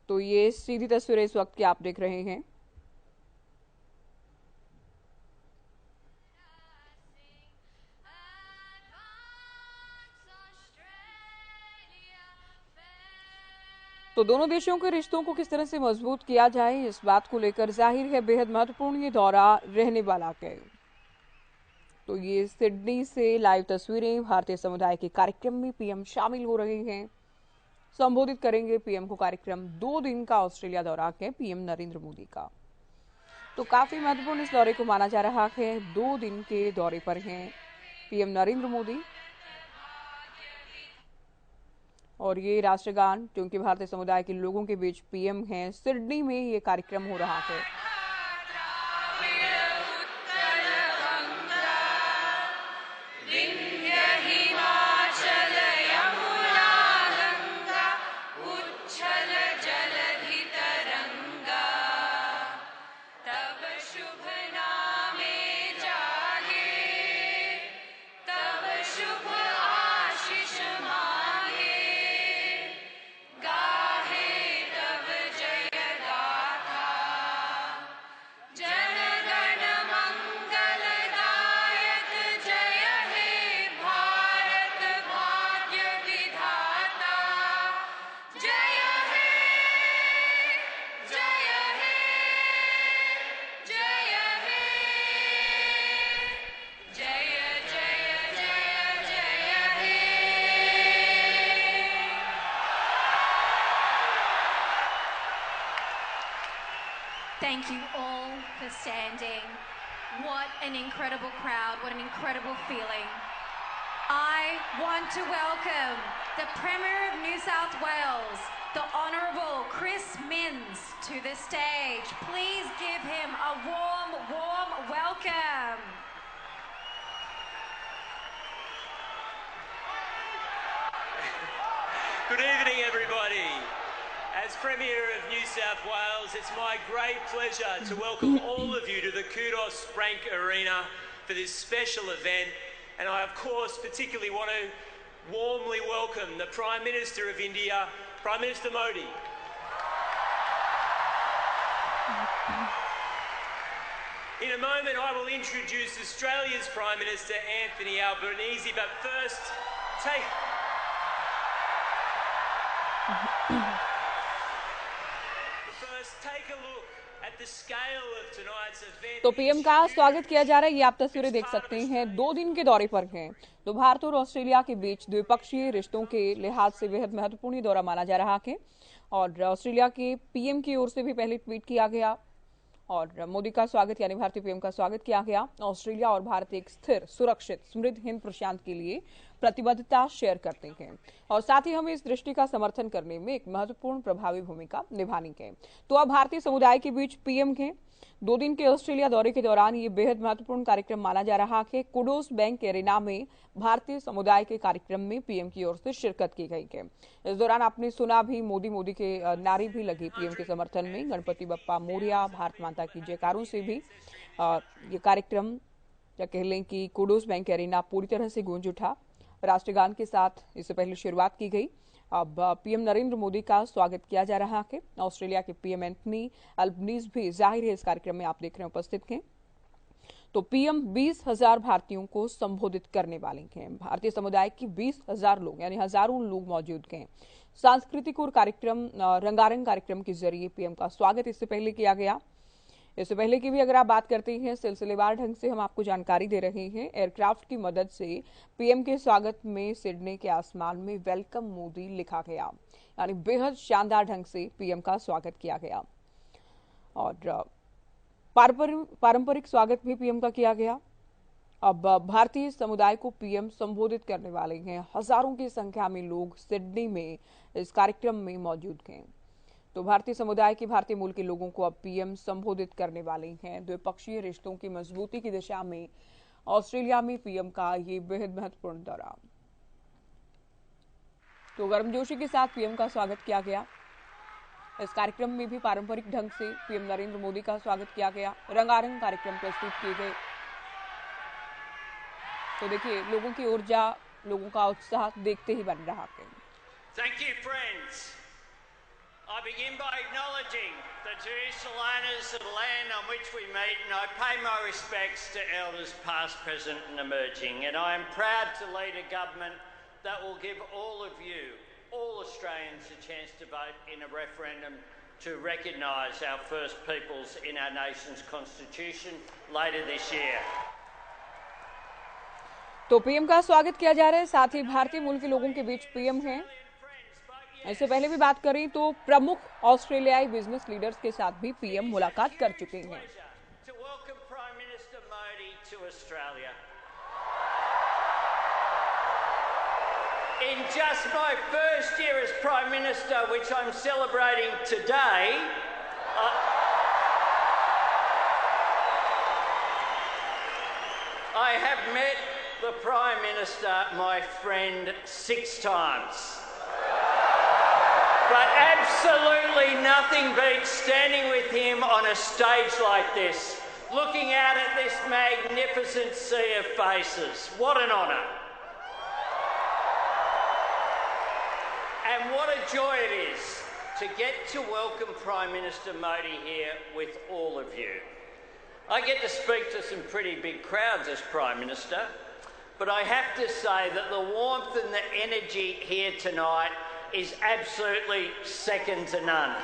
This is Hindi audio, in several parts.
तो ये सीधी तस्वीरें इस वक्त की आप देख रहे हैं। तो दोनों देशों के रिश्तों को किस तरह से मजबूत किया जाए, इस बात को लेकर जाहिर है बेहद महत्वपूर्ण ये दौरा रहने वाला है। तो ये सिडनी से लाइव तस्वीरें। भारतीय समुदाय के कार्यक्रम में पीएम शामिल हो रहे हैं, संबोधित करेंगे पीएम को। कार्यक्रम 2 दिन का ऑस्ट्रेलिया दौरा है पीएम नरेंद्र मोदी का। तो काफी महत्वपूर्ण इस दौरे को माना जा रहा है। 2 दिन के दौरे पर हैं पीएम नरेंद्र मोदी। और ये राष्ट्रगान, क्योंकि भारतीय समुदाय के लोगों के बीच पीएम हैं, सिडनी में ये कार्यक्रम हो रहा है। Thank you all for standing. What an incredible crowd, what an incredible feeling. I want to welcome the Premier of New South Wales, the Honourable Chris Minns, to the stage. Please give him a warm, warm welcome. Good evening, everybody. As Premier of New South Wales, it's my great pleasure to welcome all of you to the Kudos Frank Arena for this special event. And I, of course, particularly want to warmly welcome the Prime Minister of India, Prime Minister Modi. In a moment, I will introduce Australia's Prime Minister, Anthony Albanese, but first, take a look at the scale of tonight's event. तो पीएम का स्वागत किया जा रहा है, ये आप तस्वीरें देख सकते हैं। 2 दिन के दौरे पर हैं। तो भारत और ऑस्ट्रेलिया के बीच द्विपक्षीय रिश्तों के लिहाज से बेहद महत्वपूर्ण दौरा माना जा रहा है। और ऑस्ट्रेलिया के पीएम की ओर से भी पहले ट्वीट किया गया और मोदी का स्वागत यानी भारतीय पीएम का स्वागत किया गया। ऑस्ट्रेलिया और भारत एक स्थिर, सुरक्षित, समृद्ध हिंद प्रशांत के लिए प्रतिबद्धता शेयर करते हैं और साथ ही हमें इस दृष्टि का समर्थन करने में एक महत्वपूर्ण प्रभावी भूमिका निभानी है। तो अब भारतीय समुदाय के बीच पीएम के 2 दिन के ऑस्ट्रेलिया दौरे के दौरान ये बेहद महत्वपूर्ण कार्यक्रम माना जा रहा है। कुडोस बैंक एरिना में भारतीय समुदाय के कार्यक्रम में पीएम की ओर से शिरकत की गई है। इस दौरान आपने सुना भी मोदी के नारे भी लगे पीएम के समर्थन में। गणपति बप्पा मोरिया, भारत माता की जयकारों से भी ये कार्यक्रम, या कह लें कि कुडोस बैंक एरिना पूरी तरह से गूंज उठा। राष्ट्रगान के साथ इससे पहले शुरुआत की गई। अब पीएम नरेंद्र मोदी का स्वागत किया जा रहा है। ऑस्ट्रेलिया के पीएम एंथनी अल्बनीज भी जाहिर है इस कार्यक्रम में आप देख रहे हैं उपस्थित हैं। तो पीएम 20,000 भारतीयों को संबोधित करने वाले हैं। भारतीय समुदाय की 20,000 लोग यानी हजारों लोग मौजूद हैं। सांस्कृतिक और कार्यक्रम, रंगारंग कार्यक्रम के जरिए पीएम का स्वागत इससे पहले किया गया। इससे पहले की भी अगर आप बात करते हैं, सिलसिलेवार ढंग से हम आपको जानकारी दे रहे हैं। एयरक्राफ्ट की मदद से पीएम के स्वागत में सिडनी के आसमान में वेलकम मोदी लिखा गया, यानी बेहद शानदार ढंग से पीएम का स्वागत किया गया। और पारंपरिक स्वागत भी पीएम का किया गया। अब भारतीय समुदाय को पीएम संबोधित करने वाले हैं। हजारों की संख्या में लोग सिडनी में इस कार्यक्रम में मौजूद हैं। तो भारतीय समुदाय के भारतीय मूल के लोगों को अब पीएम संबोधित करने वाले हैं। द्विपक्षीय रिश्तों की मजबूती की दिशा में ऑस्ट्रेलिया में पीएम का ये बेहद महत्वपूर्ण दौरा। तो गर्मजोशी के साथ पीएम का स्वागत किया गया। इस कार्यक्रम में भी पारंपरिक ढंग से पीएम नरेंद्र मोदी का स्वागत किया गया। रंगारंग कार्यक्रम प्रस्तुत किए गए। तो देखिए, लोगों की ऊर्जा, लोगों का उत्साह देखते ही बन रहा है। Thank you, friends. I begin by acknowledging the traditional owners of the land on which we meet, and I pay my respects to elders past, present and emerging. And I am proud to lead a government that will give all of you, all Australians, a chance to vote in a referendum to recognise our First Peoples in our nation's constitution later this year. तो पीएम का स्वागत किया जा रहा है, साथ ही भारतीय मूल के लोगों के बीच पीएम हैं। इससे पहले भी बात करें तो प्रमुख ऑस्ट्रेलियाई बिजनेस लीडर्स के साथ भी पीएम मुलाकात कर चुके हैं। In just my first year as Prime Minister, which I'm celebrating today, I have met the Prime Minister, my friend, 6 times. But absolutely nothing beats standing with him on a stage like this, looking out at this magnificent sea of faces. What an honour. And what a joy it is to get to welcome Prime Minister Modi here with all of you. I get to speak to some pretty big crowds as Prime Minister, but I have to say that the warmth and the energy here tonight is absolutely second to none.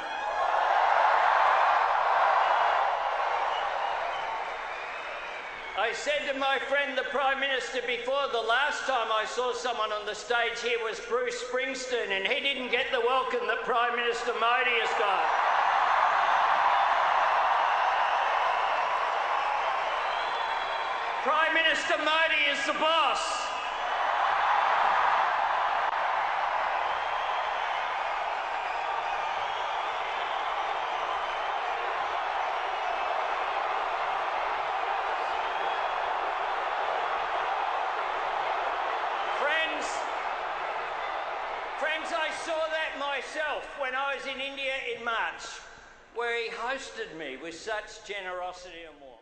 I said to my friend the Prime Minister before, the last time I saw someone on the stage here was Bruce Springsteen, and he didn't get the welcome that Prime Minister Modi has got. Prime Minister Modi is the boss. Friends, I saw that myself when I was in India in March, where he hosted me with such generosity and warmth.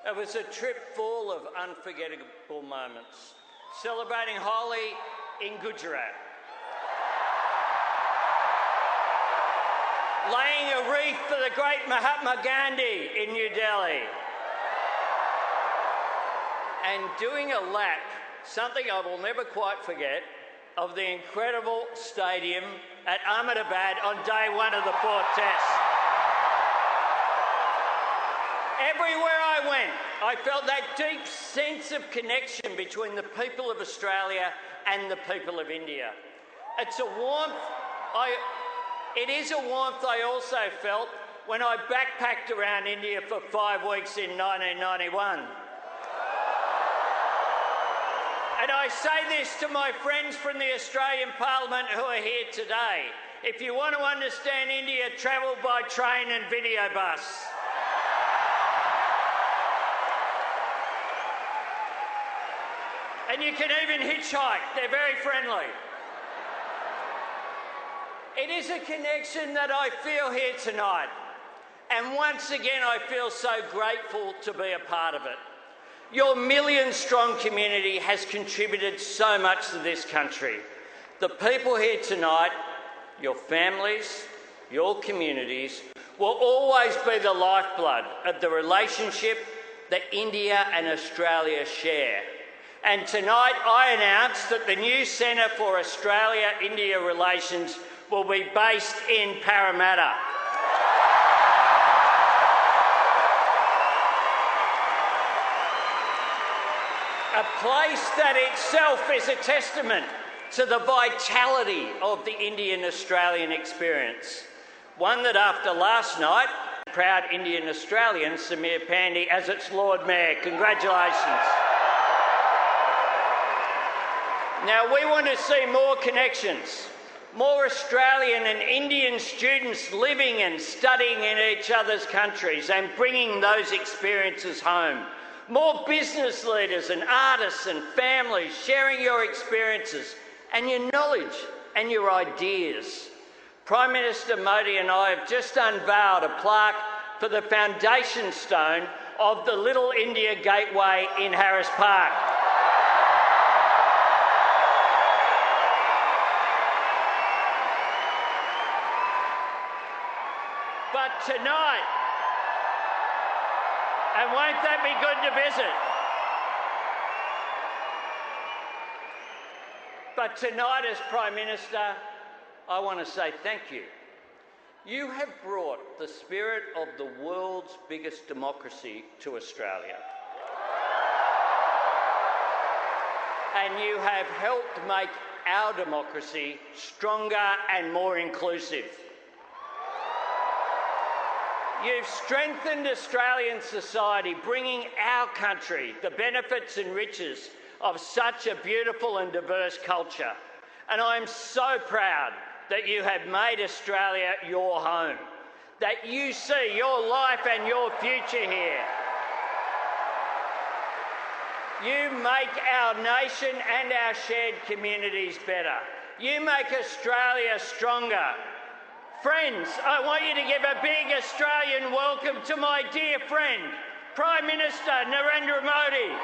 It was a trip full of unforgettable moments, celebrating Holi in Gujarat, laying a wreath for the great Mahatma Gandhi in New Delhi, and doing a lap, something I will never quite forget, of the incredible stadium at Ahmedabad on day 1 of the 4th Test. Everywhere I went, I felt that deep sense of connection between the people of Australia and the people of India. It's a warmth, it is a warmth I also felt when I backpacked around India for 5 weeks in 1991. And I say this to my friends from the Australian Parliament who are here today. If you want to understand India, travel by train and video bus. And you can even hitchhike. They're very friendly. It is a connection that I feel here tonight. And once again, I feel so grateful to be a part of it. Your million-strong community has contributed so much to this country. The people here tonight, your families, your communities, will always be the lifeblood of the relationship that India and Australia share. And tonight I announce that the new Centre for Australia-India Relations will be based in Parramatta. A place that itself is a testament to the vitality of the Indian-Australian experience. One that after last night, proud Indian Australian Samir Pandey as its Lord Mayor. Congratulations. Now we want to see more connections, more Australian and Indian students living and studying in each other's countries and bringing those experiences home. More business leaders and artists and families sharing your experiences and your knowledge and your ideas. Prime Minister Modi and I have just unveiled a plaque for the foundation stone of the Little India Gateway in Harris Park. tonight, and won't that be good to visit? But tonight, as Prime Minister, I want to say thank you. You have brought the spirit of the world's biggest democracy to Australia. And you have helped make our democracy stronger and more inclusive. You've strengthened Australian society, bringing our country the benefits and riches of such a beautiful and diverse culture. And I'm so proud that you have made Australia your home, that you see your life and your future here. You make our nation and our shared communities better. You make Australia stronger. Friends, I want you to give a big Australian welcome to my dear friend, Prime Minister Narendra Modi.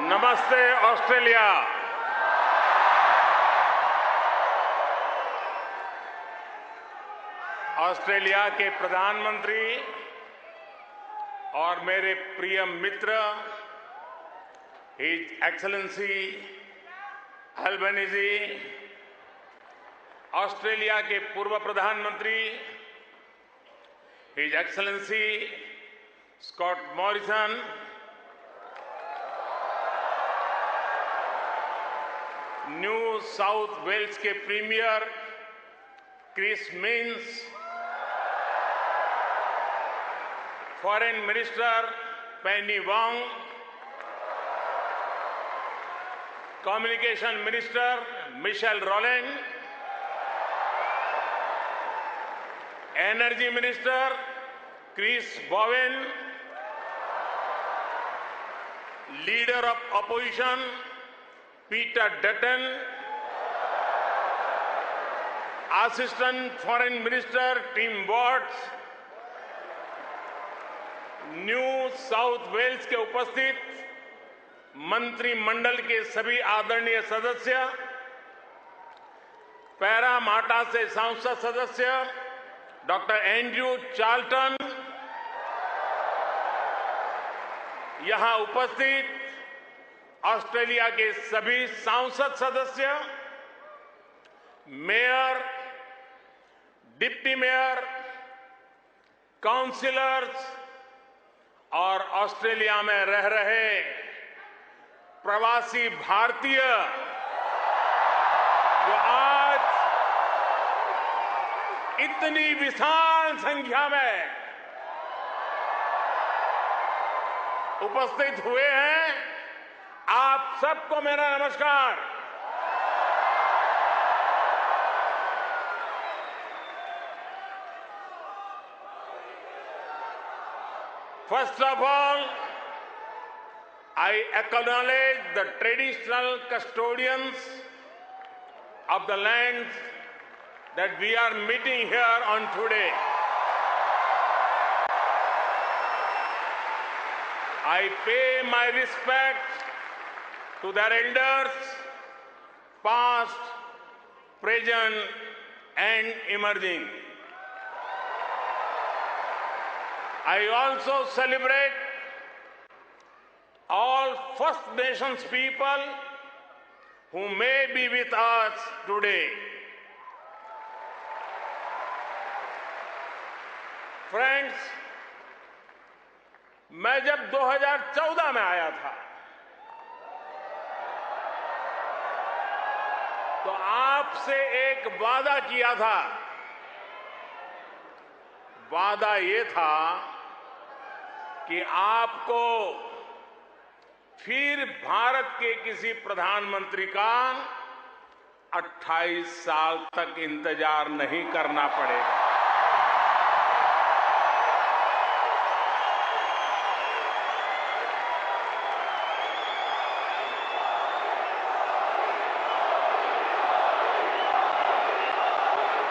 नमस्ते ऑस्ट्रेलिया। ऑस्ट्रेलिया के प्रधानमंत्री और मेरे प्रिय मित्र हिज एक्सेलेंसी अल्बनीज़ी, ऑस्ट्रेलिया के पूर्व प्रधानमंत्री his excellency Scott Morrison, New South Wales के premier Chris Minns, foreign minister Penny Wong, communication minister Michelle Rowland, energy minister Chris Bowen, leader of opposition Peter Dutton, Assistant Foreign Minister Tim Watts, New South Wales के उपस्थित मंत्रिमंडल के सभी आदरणीय सदस्य, पैरामाटा से संसद सदस्य डॉक्टर एंड्रयू चार्ल्टन, यहां उपस्थित ऑस्ट्रेलिया के सभी सांसद सदस्य, मेयर, डिप्टी मेयर, काउंसिलर्स और ऑस्ट्रेलिया में रह रहे प्रवासी भारतीय जो आज इतनी विशाल संख्या में उपस्थित हुए हैं, आप सबको मेरा नमस्कार। First of all, I acknowledge the traditional custodians of the lands that we are meeting here on today. I pay my respect to their elders, past, present, and emerging. I also celebrate all First Nations people who may be with us today. Friends, मैं जब 2014 में आया था तो आपसे एक वादा किया था। वादा ये था कि आपको फिर भारत के किसी प्रधानमंत्री का 28 साल तक इंतजार नहीं करना पड़ेगा।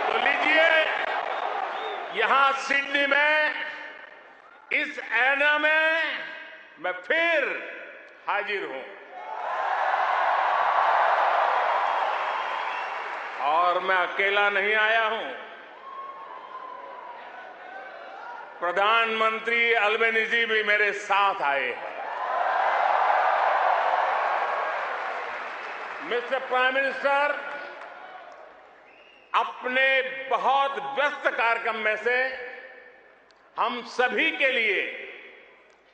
तो लीजिए, यहां सिडनी में इस ऐना में मैं फिर हाजिर हूं और मैं अकेला नहीं आया हूं। प्रधानमंत्री अल्बेनीजी भी मेरे साथ आए हैं। मिस्टर प्राइम मिनिस्टर, अपने बहुत व्यस्त कार्यक्रम में से हम सभी के लिए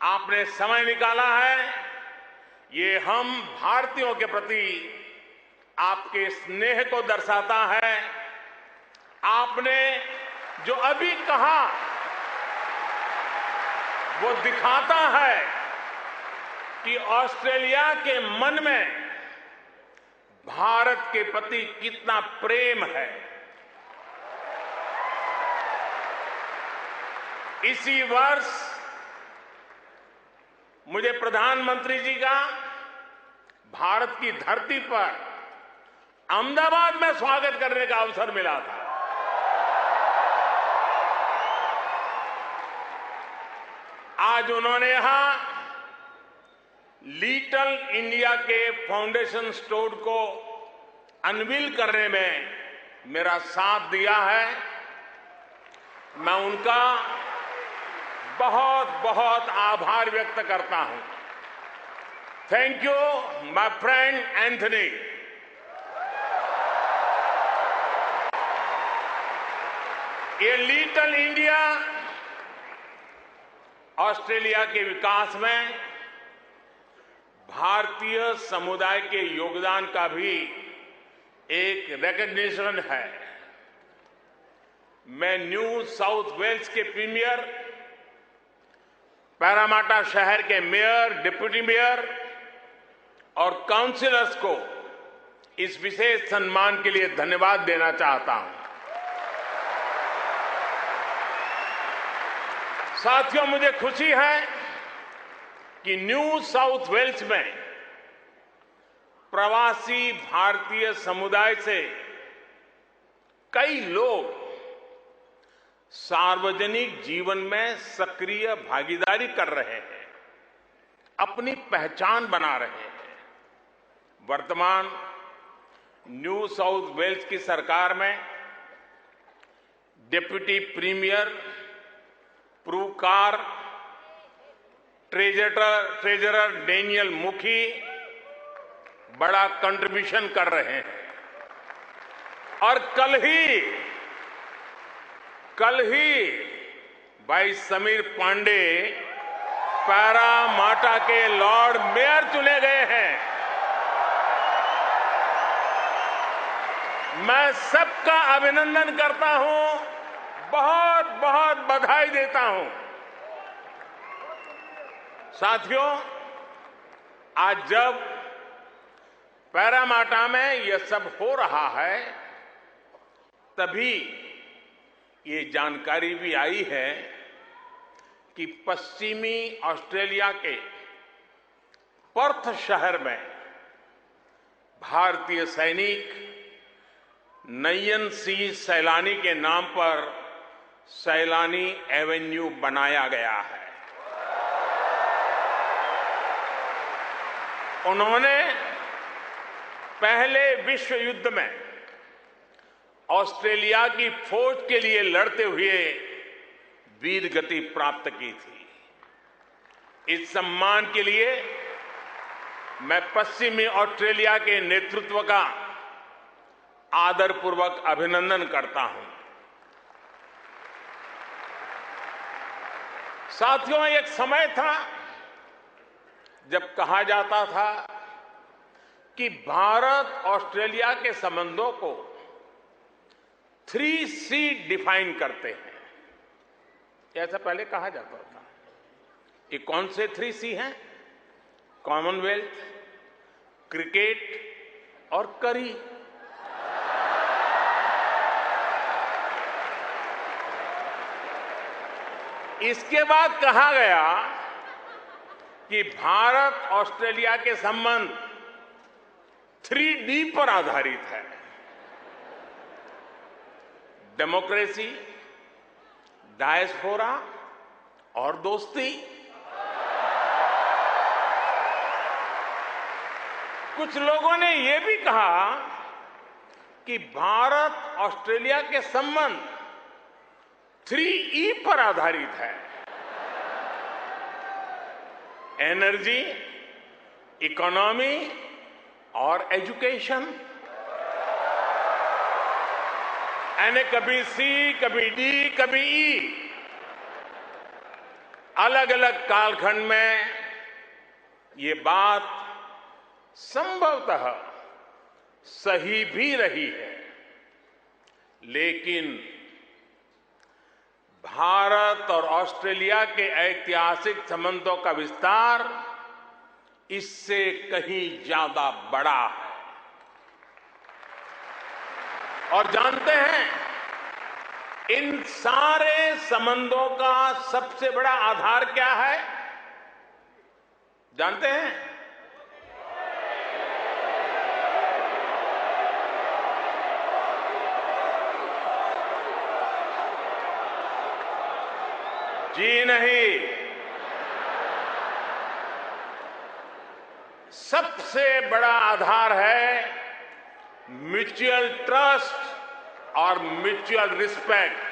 आपने समय निकाला है। ये हम भारतीयों के प्रति आपके स्नेह को दर्शाता है। आपने जो अभी कहा वो दिखाता है कि ऑस्ट्रेलिया के मन में भारत के प्रति कितना प्रेम है। इसी वर्ष मुझे प्रधानमंत्री जी का भारत की धरती पर अहमदाबाद में स्वागत करने का अवसर मिला था। आज उन्होंने यहां लिटिल इंडिया के फाउंडेशन स्टोर को अनवील करने में मेरा साथ दिया है। मैं उनका बहुत बहुत आभार व्यक्त करता हूं। Thank you my friend Anthony. ये लिटिल इंडिया ऑस्ट्रेलिया के विकास में भारतीय समुदाय के योगदान का भी एक रिकॉग्निशन है। मैं न्यू साउथ वेल्स के प्रीमियर, पैरामाटा शहर के मेयर, डिप्टी मेयर और काउंसिलर्स को इस विशेष सम्मान के लिए धन्यवाद देना चाहता हूं। साथियों, मुझे खुशी है कि न्यू साउथ वेल्स में प्रवासी भारतीय समुदाय से कई लोग सार्वजनिक जीवन में सक्रिय भागीदारी कर रहे हैं, अपनी पहचान बना रहे हैं। वर्तमान न्यू साउथ वेल्स की सरकार में डिप्टी प्रीमियर, प्रूकार, ट्रेजरर डेनियल मुखी बड़ा कंट्रीब्यूशन कर रहे हैं। और कल ही भाई समीर पांडे पैरामाटा के लॉर्ड मेयर चुने गए हैं। मैं सबका अभिनंदन करता हूं, बहुत बहुत बधाई देता हूं। साथियों, आज जब पैरामाटा में यह सब हो रहा है, तभी ये जानकारी भी आई है कि पश्चिमी ऑस्ट्रेलिया के पर्थ शहर में भारतीय सैनिक नयन सिंह सैलानी के नाम पर सैलानी एवेन्यू बनाया गया है। उन्होंने पहले विश्व युद्ध में ऑस्ट्रेलिया की फौज के लिए लड़ते हुए वीर गति प्राप्त की थी। इस सम्मान के लिए मैं पश्चिमी ऑस्ट्रेलिया के नेतृत्व का आदरपूर्वक अभिनंदन करता हूं। साथियों, एक समय था जब कहा जाता था कि भारत ऑस्ट्रेलिया के संबंधों को 3C डिफाइन करते हैं। ऐसा पहले कहा जाता था। ये कौन से 3C हैं? कॉमनवेल्थ, क्रिकेट और करी। इसके बाद कहा गया कि भारत ऑस्ट्रेलिया के संबंध 3D पर आधारित है। डेमोक्रेसी, डायस्पोरा और दोस्ती। कुछ लोगों ने यह भी कहा कि भारत ऑस्ट्रेलिया के संबंध 3E पर आधारित है। एनर्जी, इकोनॉमी और एजुकेशन। यानी कभी C, कभी D, कभी E। अलग अलग कालखंड में ये बात संभवतः सही भी रही है, लेकिन भारत और ऑस्ट्रेलिया के ऐतिहासिक संबंधों का विस्तार इससे कहीं ज्यादा बड़ा है। और जानते हैं, इन सारे संबंधों का सबसे बड़ा आधार क्या है? जानते हैं? जी नहीं, सबसे बड़ा आधार है म्यूचुअल ट्रस्ट और म्यूचुअल रिस्पेक्ट।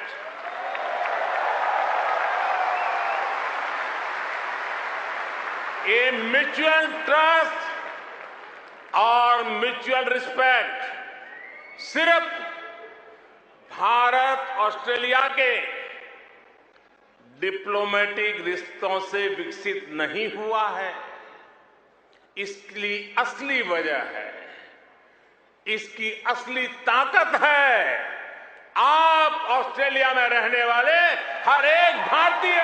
ये म्यूचुअल ट्रस्ट और म्यूचुअल रिस्पेक्ट सिर्फ भारत ऑस्ट्रेलिया के डिप्लोमेटिक रिश्तों से विकसित नहीं हुआ है। इसकी असली वजह है, इसकी असली ताकत है आप ऑस्ट्रेलिया में रहने वाले हर एक भारतीय।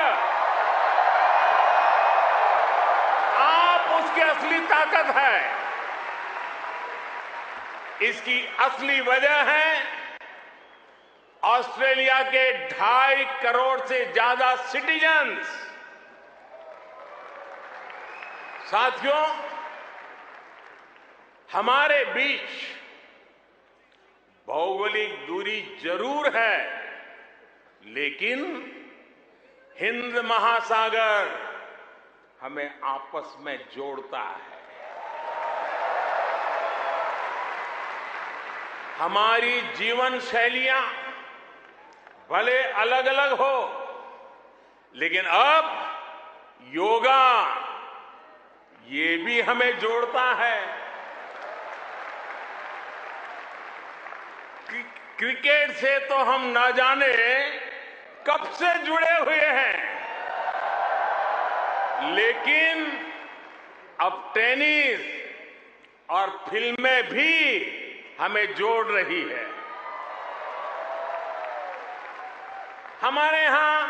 आप उसकी असली ताकत है। इसकी असली वजह है ऑस्ट्रेलिया के 2.5 करोड़ से ज्यादा सिटीजन्स। साथियों, हमारे बीच भौगोलिक दूरी जरूर है, लेकिन हिंद महासागर हमें आपस में जोड़ता है। हमारी जीवन शैलियां भले अलग अलग हो, लेकिन अब योगा ये भी हमें जोड़ता है। क्रिकेट से तो हम ना जाने कब से जुड़े हुए हैं, लेकिन अब टेनिस और फिल्में भी हमें जोड़ रही है। हमारे यहां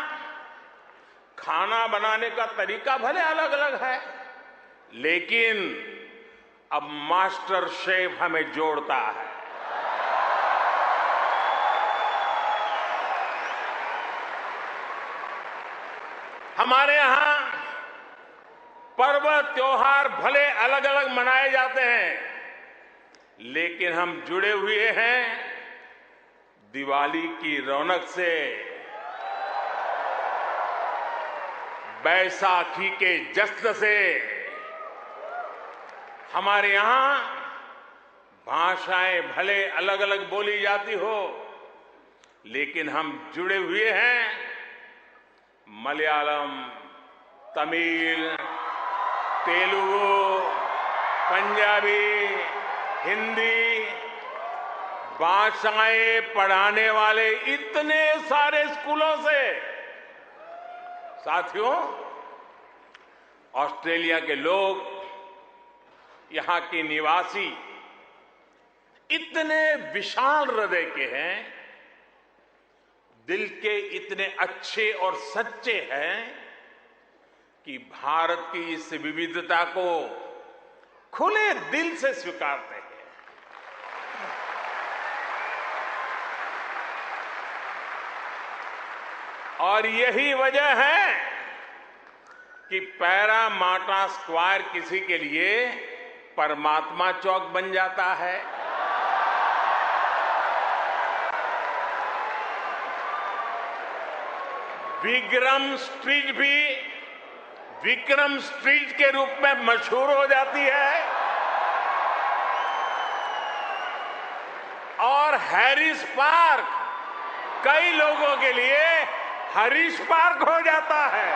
खाना बनाने का तरीका भले अलग अलग है, लेकिन अब मास्टर शेफ हमें जोड़ता है। हमारे यहां पर्व त्योहार भले अलग अलग मनाए जाते हैं, लेकिन हम जुड़े हुए हैं दिवाली की रौनक से, बैसाखी के जश्न से। हमारे यहां भाषाएं भले अलग अलग बोली जाती हो, लेकिन हम जुड़े हुए हैं मलयालम, तमिल, तेलुगु, पंजाबी, हिंदी भाषाएं पढ़ाने वाले इतने सारे स्कूलों से। साथियों, ऑस्ट्रेलिया के लोग, यहां के निवासी इतने विशाल हृदय के हैं, दिल के इतने अच्छे और सच्चे हैं कि भारत की इस विविधता को खुले दिल से स्वीकारते हैं। और यही वजह है कि पैरामाटा स्क्वायर किसी के लिए परमात्मा चौक बन जाता है, विक्रम स्ट्रीट भी विक्रम स्ट्रीट के रूप में मशहूर हो जाती है और हैरिस पार्क कई लोगों के लिए हरीश पार्क हो जाता है।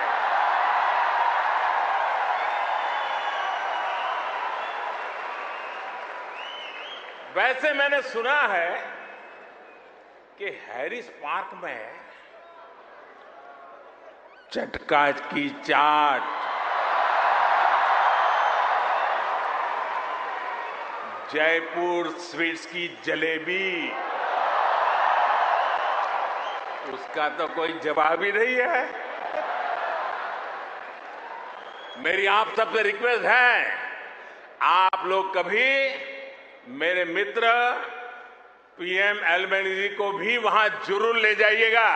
वैसे मैंने सुना है कि हैरिस पार्क में चटका की चाट, जयपुर स्वीट्स की जलेबी, उसका तो कोई जवाब ही नहीं है। मेरी आप सबसे रिक्वेस्ट है, आप लोग कभी मेरे मित्र पीएम एल्बेनीज़ी को भी वहां जरूर ले जाइएगा।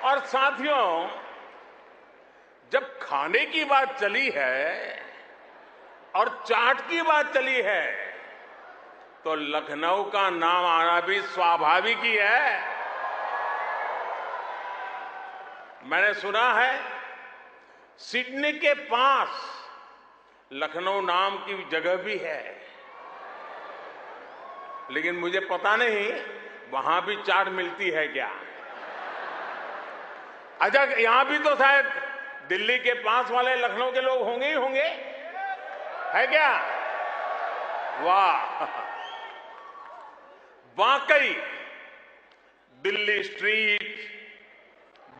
और साथियों, जब खाने की बात चली है और चाट की बात चली है तो लखनऊ का नाम आना भी स्वाभाविक ही है। मैंने सुना है सिडनी के पास लखनऊ नाम की जगह भी है, लेकिन मुझे पता नहीं वहां भी चाट मिलती है क्या। अच्छा, यहां भी तो शायद दिल्ली के पास वाले लखनऊ के लोग होंगे ही होंगे, है क्या? वाह, वाकई Delhi street,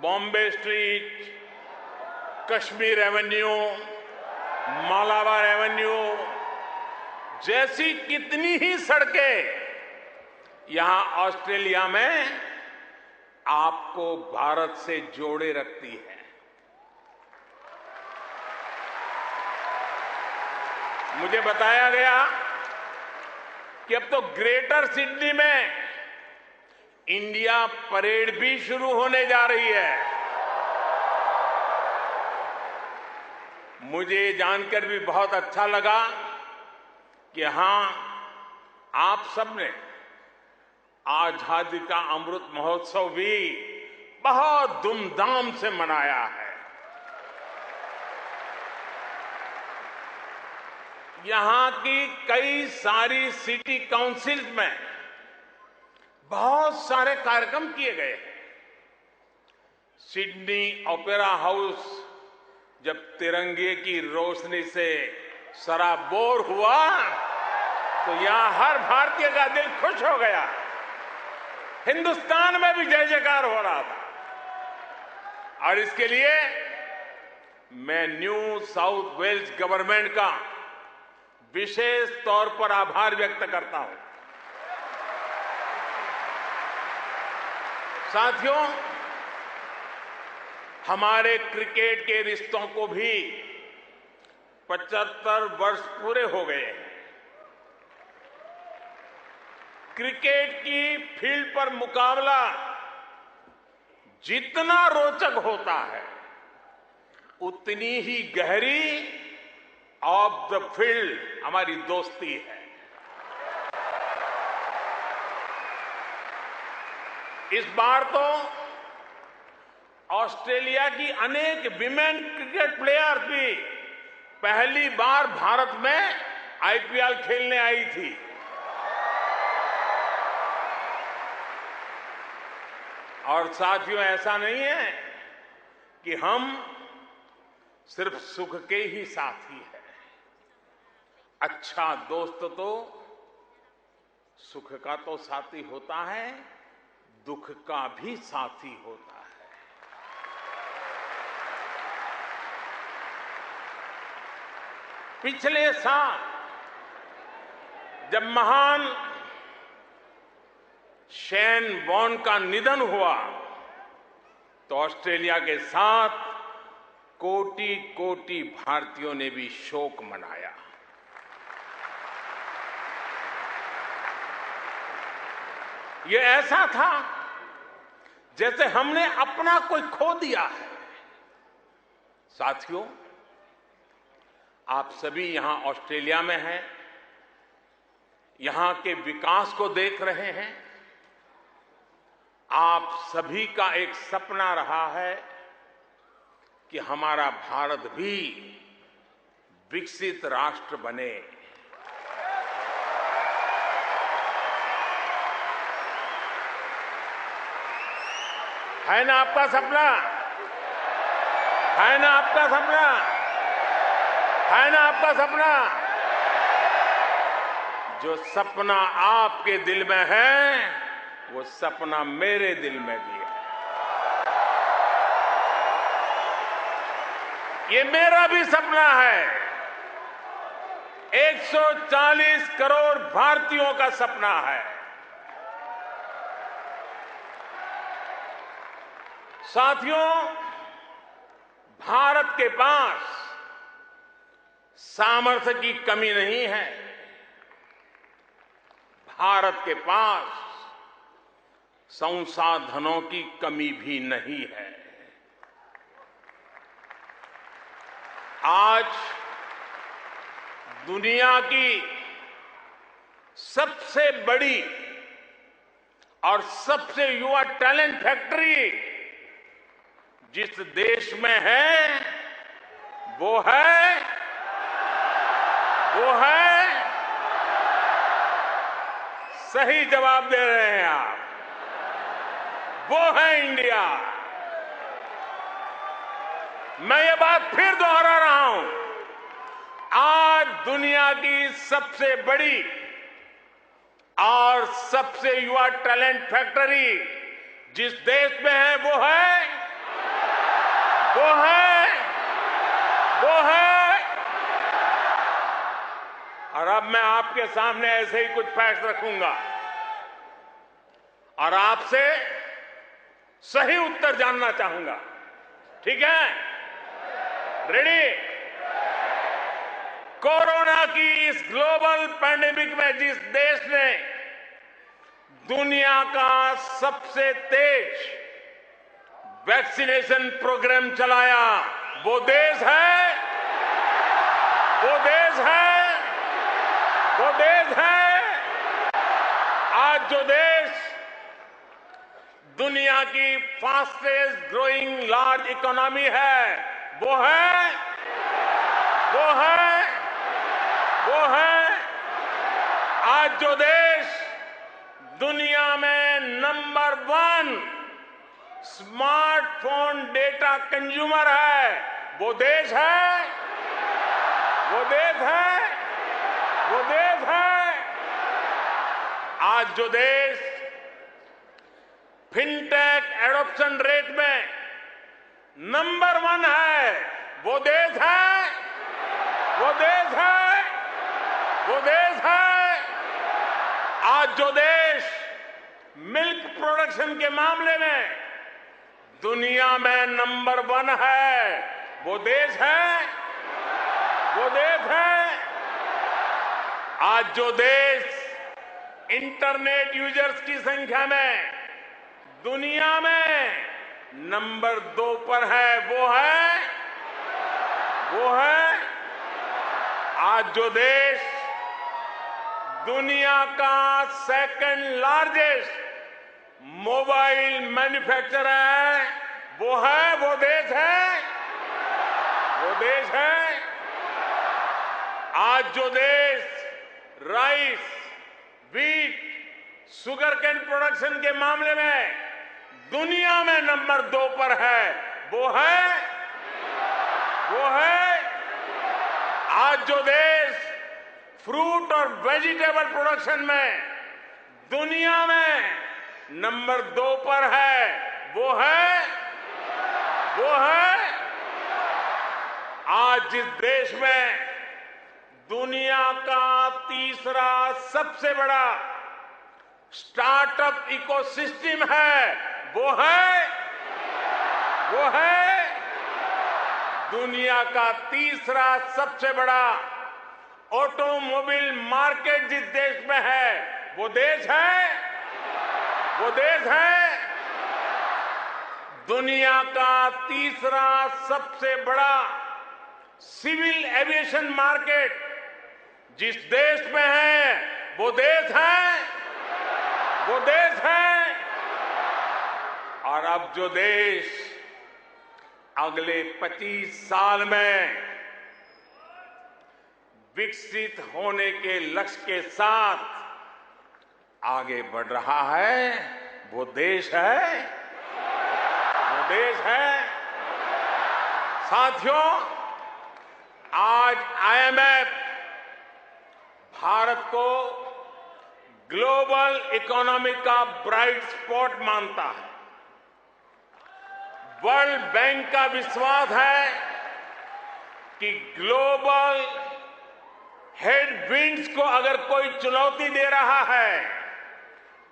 Bombay street, Kashmir Avenue, Malabar Avenue जैसी कितनी ही सड़कें यहां ऑस्ट्रेलिया में आपको भारत से जोड़े रखती है। मुझे बताया गया कि अब तो ग्रेटर सिडनी में इंडिया परेड भी शुरू होने जा रही है। मुझे जानकर भी बहुत अच्छा लगा कि हां, आप सबने आजादी का अमृत महोत्सव भी बहुत धूमधाम से मनाया है। यहां की कई सारी सिटी काउंसिल में बहुत सारे कार्यक्रम किए गए हैं। सिडनी ओपेरा हाउस जब तिरंगे की रोशनी से सराबोर हुआ तो यहां हर भारतीय का दिल खुश हो गया। हिंदुस्तान में भी जय जयकार हो रहा था। और इसके लिए मैं न्यू साउथ वेल्स गवर्नमेंट का विशेष तौर पर आभार व्यक्त करता हूं। साथियों, हमारे क्रिकेट के रिश्तों को भी 75 वर्ष पूरे हो गए हैं। क्रिकेट की फील्ड पर मुकाबला जितना रोचक होता है, उतनी ही गहरी ऑफ द फील्ड हमारी दोस्ती है। इस बार तो ऑस्ट्रेलिया की अनेक विमेन क्रिकेट प्लेयर्स भी पहली बार भारत में आईपीएल खेलने आई थी। और साथियों, ऐसा नहीं है कि हम सिर्फ सुख के ही साथी हैं। अच्छा दोस्त तो सुख का तो साथी होता है, दुख का भी साथी होता है। पिछले साल जब महान शेन वॉन का निधन हुआ तो ऑस्ट्रेलिया के साथ कोटि कोटि भारतीयों ने भी शोक मनाया। ये ऐसा था जैसे हमने अपना कोई खो दिया है। साथियों, आप सभी यहां ऑस्ट्रेलिया में हैं, यहां के विकास को देख रहे हैं। आप सभी का एक सपना रहा है कि हमारा भारत भी विकसित राष्ट्र बने। है ना आपका सपना? है ना आपका सपना? है ना आपका सपना? जो सपना आपके दिल में है, वो सपना मेरे दिल में भी है। ये मेरा भी सपना है। 140 करोड़ भारतीयों का सपना है। साथियों, भारत के पास सामर्थ्य की कमी नहीं है। भारत के पास संसाधनों की कमी भी नहीं है। आज दुनिया की सबसे बड़ी और सबसे युवा टैलेंट फैक्ट्री जिस देश में है वो है सही जवाब दे रहे हैं आप, वो है इंडिया। मैं ये बात फिर दोहरा रहा हूं, आज दुनिया की सबसे बड़ी और सबसे युवा टैलेंट फैक्ट्री जिस देश में है वो है और अब मैं आपके सामने ऐसे ही कुछ फैक्ट रखूंगा और आपसे सही उत्तर जानना चाहूंगा। ठीक है? रेडी? कोरोना की इस ग्लोबल पैंडेमिक में जिस देश ने दुनिया का सबसे तेज वैक्सीनेशन प्रोग्राम चलाया, वो देश है आज जो देश दुनिया की फास्टेस्ट ग्रोइंग लार्ज इकोनॉमी है वो है आज जो देश दुनिया में नंबर 1 स्मार्टफोन डेटा कंज्यूमर है वो देश है आज जो देश फिनटेक एडॉप्शन रेट में नंबर 1 है वो देश है आज जो देश मिल्क प्रोडक्शन के मामले में दुनिया में नंबर 1 है वो देश है आज जो देश इंटरनेट यूजर्स की संख्या में दुनिया में नंबर 2 पर है वो है आज जो देश दुनिया का सेकंड लार्जेस्ट मोबाइल मैन्युफैक्चरर है वो देश है आज जो देश rice, wheat, sugarcane production के मामले में दुनिया में नंबर 2 पर है वो है आज जो देश फ्रूट और वेजिटेबल प्रोडक्शन में दुनिया में नंबर 2 पर है, वो है आज जिस देश में दुनिया का तीसरा सबसे बड़ा स्टार्टअप इकोसिस्टम है, वो है दुनिया का तीसरा सबसे बड़ा ऑटोमोबाइल मार्केट जिस देश में है, वो देश है दुनिया का तीसरा सबसे बड़ा सिविल एविएशन मार्केट जिस देश में है, वो देश है। और अब जो देश अगले 25 साल में विकसित होने के लक्ष्य के साथ आगे बढ़ रहा है, वो देश है साथियों। आज IMF भारत को ग्लोबल इकोनॉमी का ब्राइट स्पॉट मानता है। वर्ल्ड बैंक का विश्वास है कि ग्लोबल हेडविंड्स को अगर कोई चुनौती दे रहा है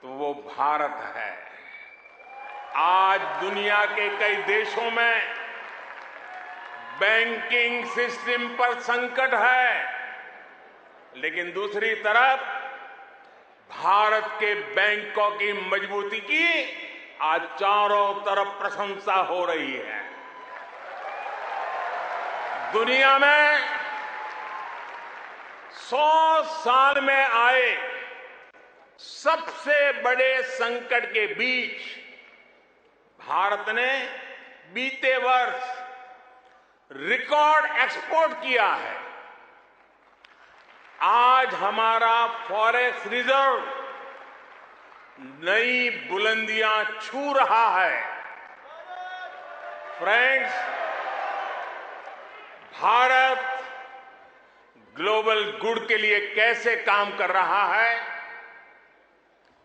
तो वो भारत है। आज दुनिया के कई देशों में बैंकिंग सिस्टम पर संकट है, लेकिन दूसरी तरफ भारत के बैंकों की मजबूती की आज चारों तरफ प्रशंसा हो रही है। दुनिया में 100 साल में आए सबसे बड़े संकट के बीच भारत ने बीते वर्ष रिकॉर्ड एक्सपोर्ट किया है। आज हमारा फॉरेक्स रिजर्व नई बुलंदियां छू रहा है। फ्रेंड्स, भारत ग्लोबल गुड के लिए कैसे काम कर रहा है,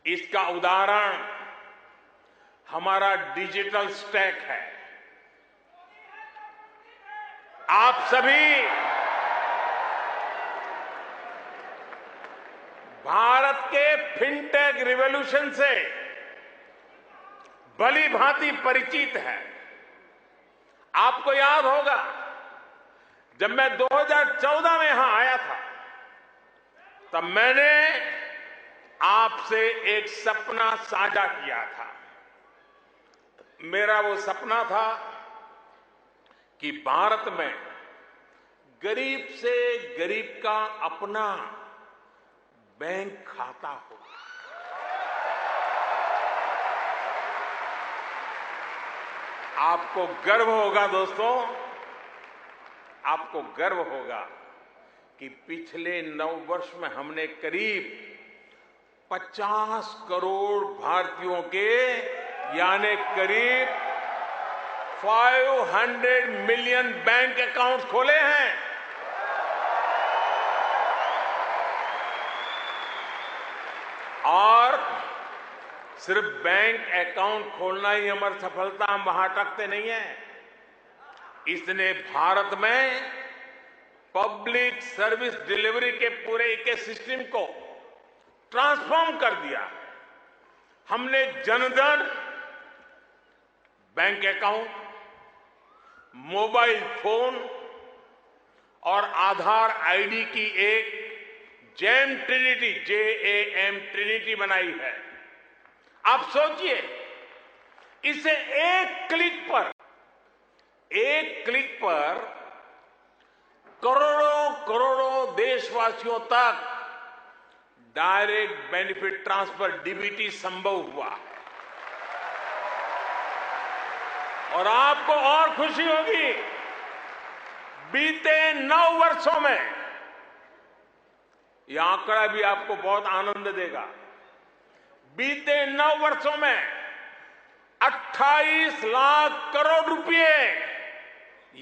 इसका उदाहरण हमारा डिजिटल स्टैक है। आप सभी भारत के फिनटेक रिवॉल्यूशन से भली भांति परिचित है। आपको याद होगा, जब मैं 2014 में यहां आया था, तब मैंने आपसे एक सपना साझा किया था। मेरा वो सपना था कि भारत में गरीब से गरीब का अपना बैंक खाता हो। आपको गर्व होगा दोस्तों, आपको गर्व होगा कि पिछले 9 वर्ष में हमने करीब 50 करोड़ भारतीयों के यानी करीब 500 मिलियन बैंक अकाउंट खोले हैं। और सिर्फ बैंक अकाउंट खोलना ही हमारी सफलता, हम वहां अटकते नहीं है। इसने भारत में पब्लिक सर्विस डिलीवरी के पूरे इकोसिस्टम को ट्रांसफॉर्म कर दिया। हमने Jan Dhan bank account, mobile phone और आधार आईडी की एक जैम ट्रिनिटी, JAM ट्रिनिटी बनाई है। आप सोचिए, इसे एक क्लिक पर करोड़ों देशवासियों तक डायरेक्ट बेनिफिट ट्रांसफर DBT संभव हुआ। और आपको और खुशी होगी, बीते 9 वर्षों में, यह आंकड़ा भी आपको बहुत आनंद देगा, बीते 9 वर्षों में 28 लाख करोड़ रुपए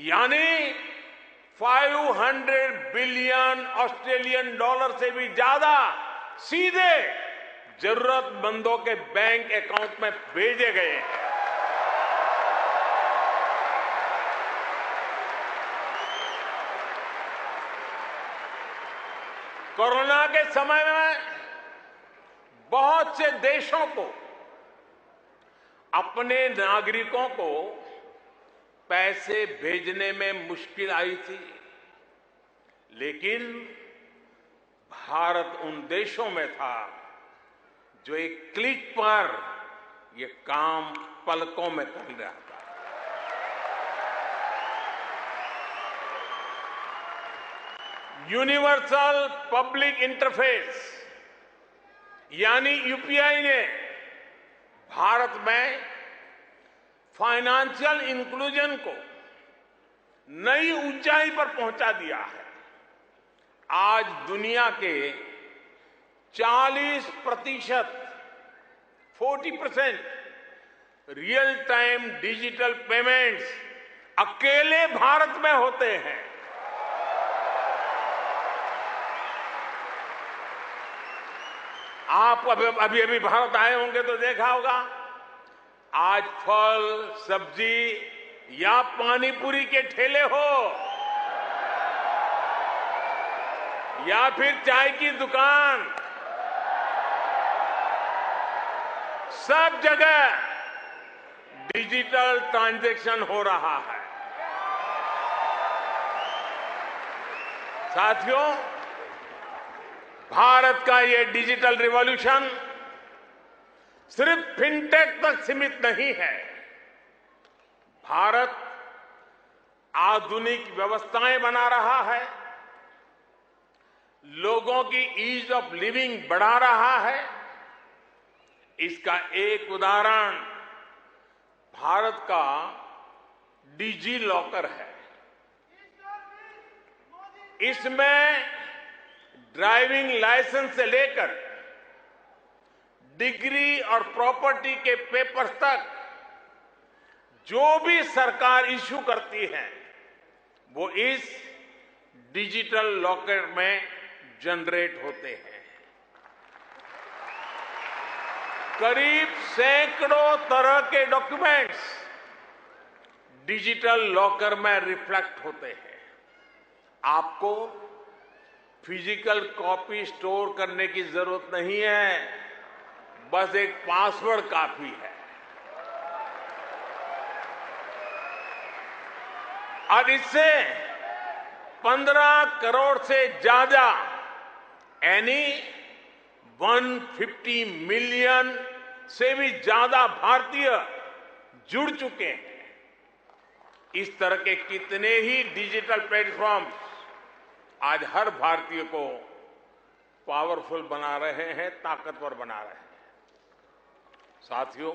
यानी 500 बिलियन ऑस्ट्रेलियन डॉलर से भी ज्यादा सीधे जरूरतमंदों के बैंक अकाउंट में भेजे गए हैं। कोरोना के समय में बहुत से देशों को अपने नागरिकों को पैसे भेजने में मुश्किल आई थी, लेकिन भारत उन देशों में था जो एक क्लिक पर ये काम पलकों में कर रहा था। यूनिवर्सल पब्लिक इंटरफेस यानी यूपीआई ने भारत में फाइनेंशियल इंक्लूजन को नई ऊंचाई पर पहुंचा दिया है। आज दुनिया के 40% रियल टाइम डिजिटल पेमेंट्स अकेले भारत में होते हैं। आप अभी भारत आए होंगे तो देखा होगा, आज फल सब्जी या पानी पूरी के ठेले हो या फिर चाय की दुकान, सब जगह डिजिटल ट्रांजैक्शन हो रहा है। साथियों, भारत का ये डिजिटल रिवॉल्यूशन सिर्फ फिनटेक तक सीमित नहीं है। भारत आधुनिक व्यवस्थाएं बना रहा है, लोगों की ईज ऑफ लिविंग बढ़ा रहा है। इसका एक उदाहरण भारत का डिजी लॉकर है। इसमें ड्राइविंग लाइसेंस से लेकर डिग्री और प्रॉपर्टी के पेपर्स तक जो भी सरकार इश्यू करती है वो इस डिजिटल लॉकर में जनरेट होते हैं। करीब सैकड़ों तरह के डॉक्यूमेंट्स डिजिटल लॉकर में रिफ्लेक्ट होते हैं। आपको फिजिकल कॉपी स्टोर करने की जरूरत नहीं है, बस एक पासवर्ड काफी है। और इससे 15 करोड़ से ज्यादा यानी 150 मिलियन से भी ज्यादा भारतीय जुड़ चुके हैं। इस तरह के कितने ही डिजिटल प्लेटफॉर्म आज हर भारतीय को पावरफुल बना रहे हैं, ताकतवर बना रहे हैं। साथियों,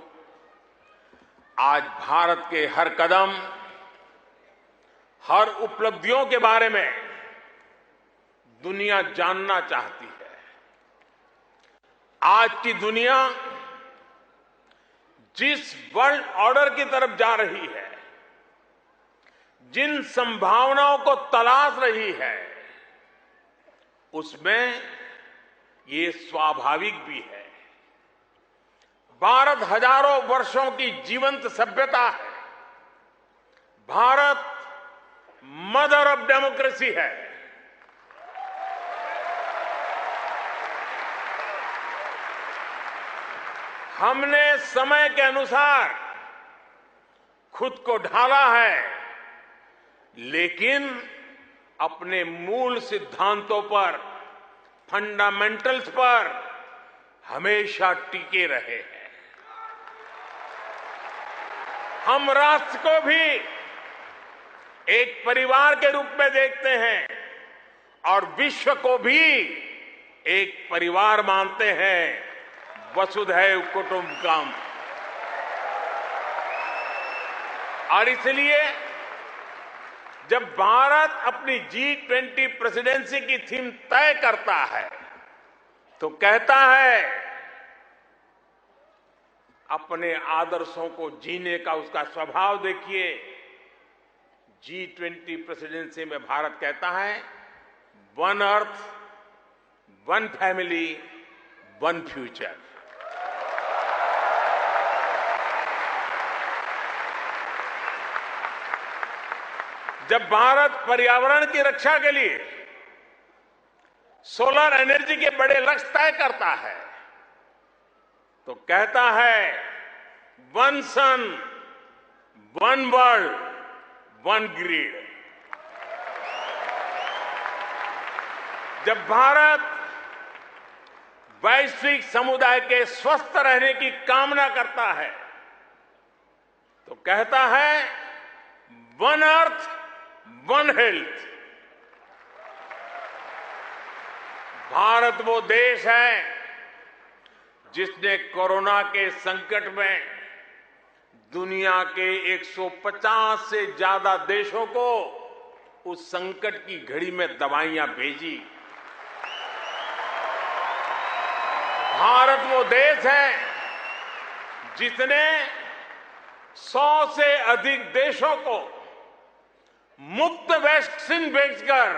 आज भारत के हर कदम, हर उपलब्धियों के बारे में दुनिया जानना चाहती है। आज की दुनिया जिस वर्ल्ड ऑर्डर की तरफ जा रही है, जिन संभावनाओं को तलाश रही है, उसमें ये स्वाभाविक भी है। भारत हजारों वर्षों की जीवंत सभ्यता है। भारत मदर ऑफ डेमोक्रेसी है। हमने समय के अनुसार खुद को ढाला है, लेकिन अपने मूल सिद्धांतों पर, फंडामेंटल्स पर हमेशा टिके रहे हैं। हम राष्ट्र को भी एक परिवार के रूप में देखते हैं और विश्व को भी एक परिवार मानते हैं। वसुधैव कुटुंबकम। और इसलिए जब भारत अपनी G20 प्रेसिडेंसी की थीम तय करता है तो कहता है अपने आदर्शों को जीने का उसका स्वभाव देखिए। G20 प्रेसिडेंसी में भारत कहता है one earth, one family, one future. जब भारत पर्यावरण की रक्षा के लिए सोलर एनर्जी के बड़े लक्ष्य तय करता है तो कहता है वन सन, वन वर्ल्ड, वन ग्रिड। जब भारत वैश्विक समुदाय के स्वस्थ रहने की कामना करता है तो कहता है one earth, one health. Bharat वो देश है जिसने कोरोना के संकट में दुनिया के 150 से ज्यादा देशों को उस संकट की घड़ी में दवाइयां भेजी। भारत वो देश है जिसने 100 से अधिक देशों को मुफ्त वैक्सीन भेजकर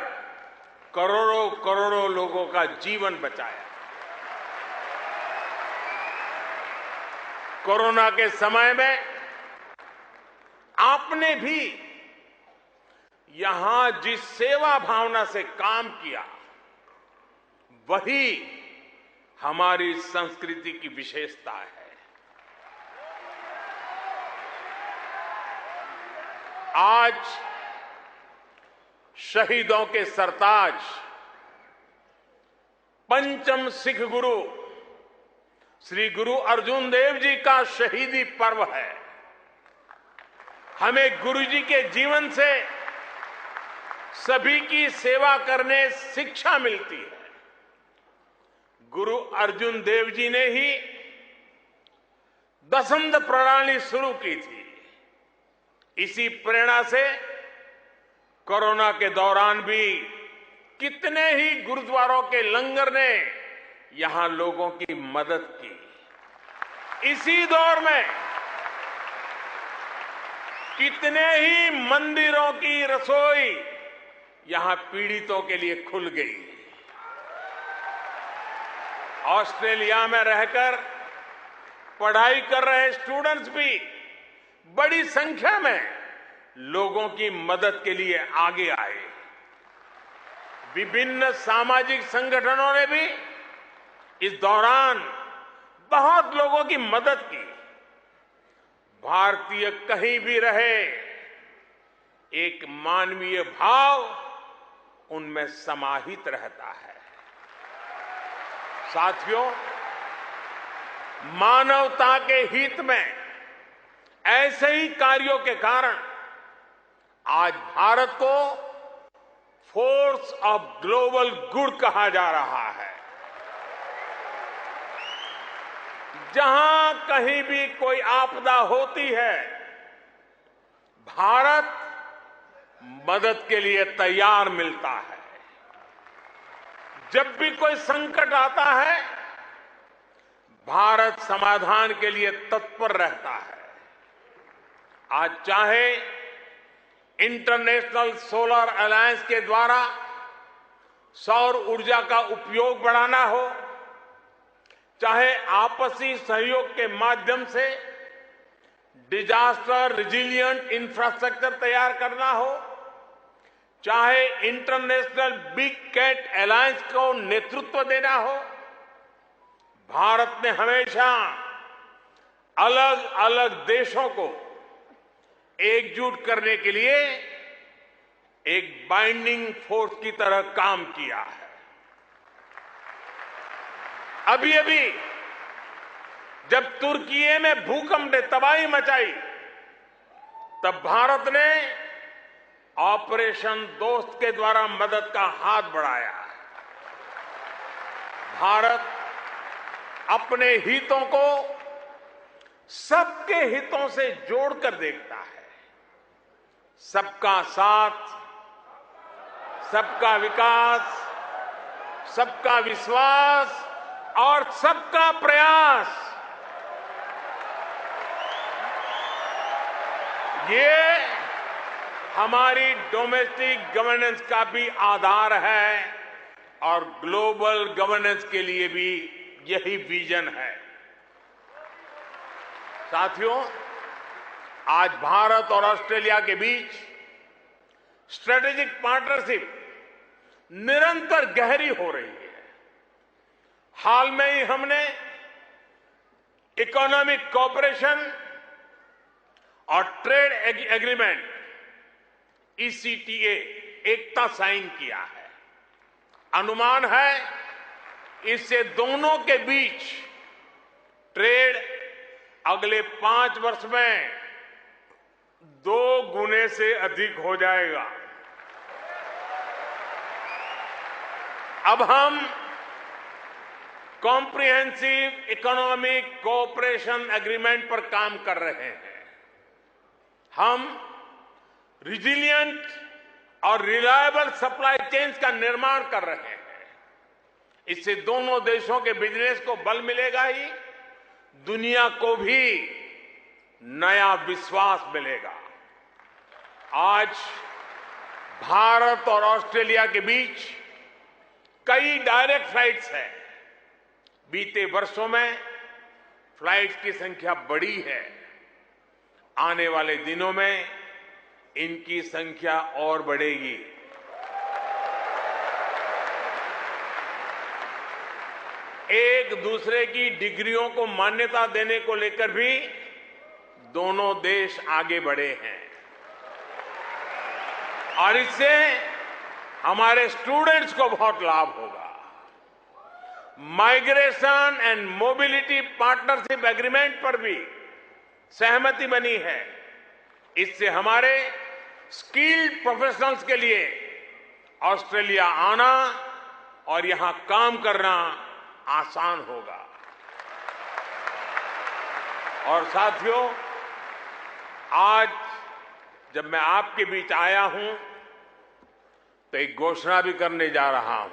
करोड़ों करोड़ों लोगों का जीवन बचाया। कोरोना के समय में आपने भी यहां जिस सेवा भावना से काम किया वही हमारी संस्कृति की विशेषता है। आज शहीदों के सरताज पंचम सिख गुरु श्री गुरु अर्जुन देव जी का शहीदी पर्व है। हमें गुरु जी के जीवन से सभी की सेवा करने शिक्षा मिलती है। गुरु अर्जुन देव जी ने ही दसंध प्रणाली शुरू की थी। इसी प्रेरणा से कोरोना के दौरान भी कितने ही गुरुद्वारों के लंगर ने यहां लोगों की मदद की। इसी दौर में कितने ही मंदिरों की रसोई यहां पीड़ितों के लिए खुल गई। ऑस्ट्रेलिया में रहकर पढ़ाई कर रहे स्टूडेंट्स भी बड़ी संख्या में लोगों की मदद के लिए आगे आए। विभिन्न सामाजिक संगठनों ने भी इस दौरान बहुत लोगों की मदद की। भारतीय कहीं भी रहे, एक मानवीय भाव उनमें समाहित रहता है। साथियों, मानवता के हित में ऐसे ही कार्यों के कारण आज भारत को फोर्स ऑफ ग्लोबल गुड कहा जा रहा है। जहां कहीं भी कोई आपदा होती है, भारत मदद के लिए तैयार मिलता है। जब भी कोई संकट आता है, भारत समाधान के लिए तत्पर रहता है। आज चाहे इंटरनेशनल सोलर अलायंस के द्वारा सौर ऊर्जा का उपयोग बढ़ाना हो, चाहे आपसी सहयोग के माध्यम से डिजास्टर रिजिलिएंट इंफ्रास्ट्रक्चर तैयार करना हो, चाहे इंटरनेशनल बिग कैट अलायंस को नेतृत्व देना हो, भारत ने हमेशा अलग अलग देशों को एकजुट करने के लिए एक बाइंडिंग फोर्स की तरह काम किया है। अभी अभी जब तुर्की में भूकंप ने तबाही मचाई, तब भारत ने ऑपरेशन दोस्त के द्वारा मदद का हाथ बढ़ाया। भारत अपने हितों को सबके हितों से जोड़कर देखता है। सबका साथ, सबका विकास, सबका विश्वास और सबका प्रयास, ये हमारी डोमेस्टिक गवर्नेंस का भी आधार है और ग्लोबल गवर्नेंस के लिए भी यही विजन है। साथियों, आज भारत और ऑस्ट्रेलिया के बीच स्ट्रेटेजिक पार्टनरशिप निरंतर गहरी हो रही है। हाल में ही हमने इकोनॉमिक कोऑपरेशन और ट्रेड एग्रीमेंट ECTA एकता साइन किया है। अनुमान है इससे दोनों के बीच ट्रेड अगले 5 वर्ष में 2 गुने से अधिक हो जाएगा। अब हम कॉम्प्रिहेंसिव इकोनॉमिक कोऑपरेशन एग्रीमेंट पर काम कर रहे हैं। हम रिजिलियंट और रिलायबल सप्लाई चेन्स का निर्माण कर रहे हैं। इससे दोनों देशों के बिजनेस को बल मिलेगा ही, दुनिया को भी नया विश्वास मिलेगा। आज भारत और ऑस्ट्रेलिया के बीच कई डायरेक्ट फ्लाइट्स हैं। बीते वर्षों में फ्लाइट्स की संख्या बढ़ी है। आने वाले दिनों में इनकी संख्या और बढ़ेगी। एक दूसरे की डिग्रियों को मान्यता देने को लेकर भी दोनों देश आगे बढ़े हैं और इससे हमारे स्टूडेंट्स को बहुत लाभ होगा। Migration and mobility partnership agreement पर भी सहमति बनी है। इससे हमारे स्किल्ड प्रोफेशनल्स के लिए ऑस्ट्रेलिया आना और यहां काम करना आसान होगा। और साथियों, आज जब मैं आपके बीच आया हूं तो एक घोषणा भी करने जा रहा हूं।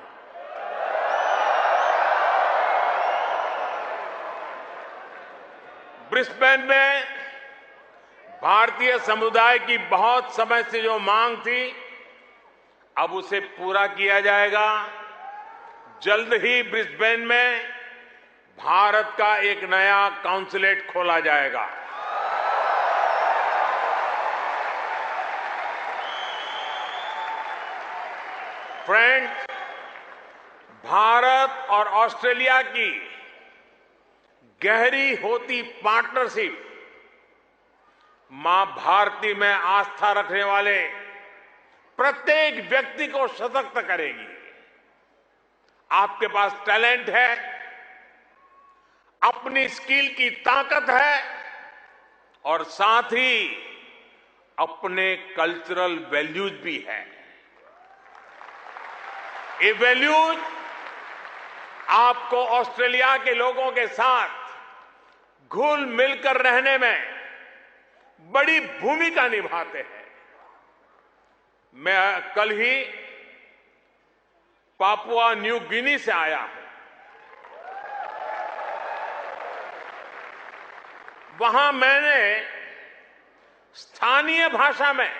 ब्रिस्बेन में भारतीय समुदाय की बहुत समय से जो मांग थी, अब उसे पूरा किया जाएगा। जल्द ही ब्रिस्बेन में भारत का एक नया काउंसलेट खोला जाएगा। फ्रेंड्स, भारत और ऑस्ट्रेलिया की गहरी होती पार्टनरशिप मां भारती में आस्था रखने वाले प्रत्येक व्यक्ति को सशक्त करेगी। आपके पास टैलेंट है, अपनी स्किल की ताकत है और साथ ही अपने कल्चरल वैल्यूज भी है। ये वैल्यूज आपको ऑस्ट्रेलिया के लोगों के साथ घुल मिलकर रहने में बड़ी भूमिका निभाते हैं। मैं कल ही पापुआ न्यू गिनी से आया हूं। वहां मैंने स्थानीय भाषा में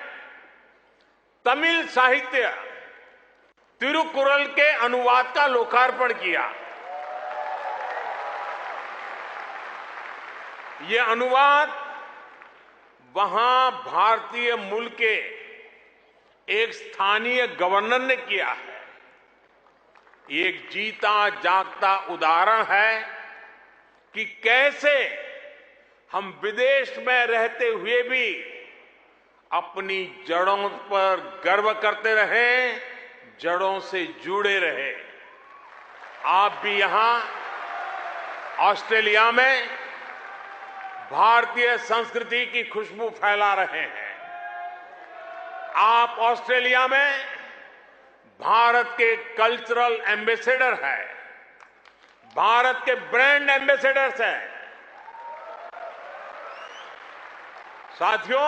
तमिल साहित्य तिरुकुरल के अनुवाद का लोकार्पण किया। ये अनुवाद वहां भारतीय मूल के एक स्थानीय गवर्नर ने किया है। एक जीता जागता उदाहरण है कि कैसे हम विदेश में रहते हुए भी अपनी जड़ों पर गर्व करते रहे, जड़ों से जुड़े रहे। आप भी यहां ऑस्ट्रेलिया में भारतीय संस्कृति की खुशबू फैला रहे हैं। आप ऑस्ट्रेलिया में भारत के कल्चरल एम्बेसडर हैं, भारत के ब्रांड एम्बेसडर्स हैं। साथियों,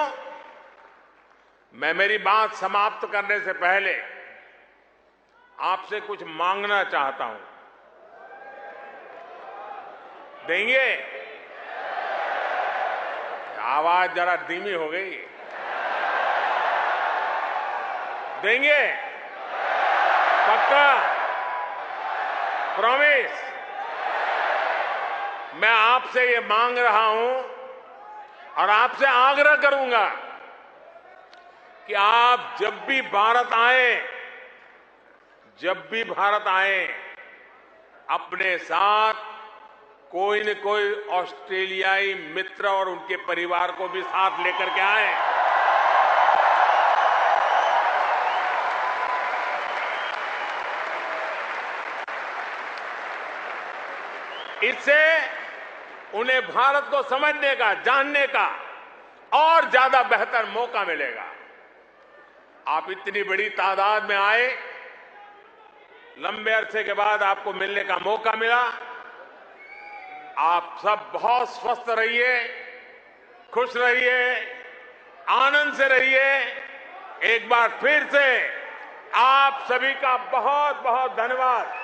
मैं मेरी बात समाप्त करने से पहले आपसे कुछ मांगना चाहता हूं। देंगे? आवाज जरा धीमी हो गई। देंगे? पक्का? प्रॉमिस? मैं आपसे ये मांग रहा हूं और आपसे आग्रह करूंगा कि आप जब भी भारत आए अपने साथ कोई न कोई ऑस्ट्रेलियाई मित्र और उनके परिवार को भी साथ लेकर के आए। इससे उन्हें भारत को समझने का, जानने का और ज्यादा बेहतर मौका मिलेगा। आप इतनी बड़ी तादाद में आए, लंबे अरसे के बाद आपको मिलने का मौका मिला। आप सब बहुत स्वस्थ रहिए, खुश रहिए, आनंद से रहिए। एक बार फिर से आप सभी का बहुत बहुत धन्यवाद।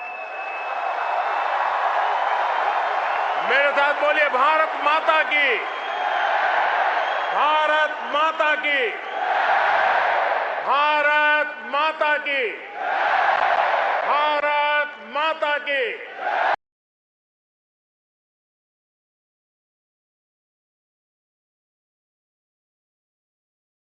मेरे साथ बोलिए, भारत माता की, भारत माता की, भारत माता की, भारत माता की।